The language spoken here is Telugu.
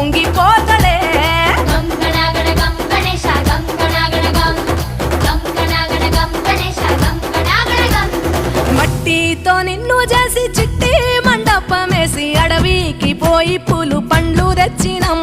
పొంగిపోతలే మట్టితో నిన్ను చేసి చిట్టి మండపమేసి అడవికి పోయి పూలు పండ్లు తెచ్చినం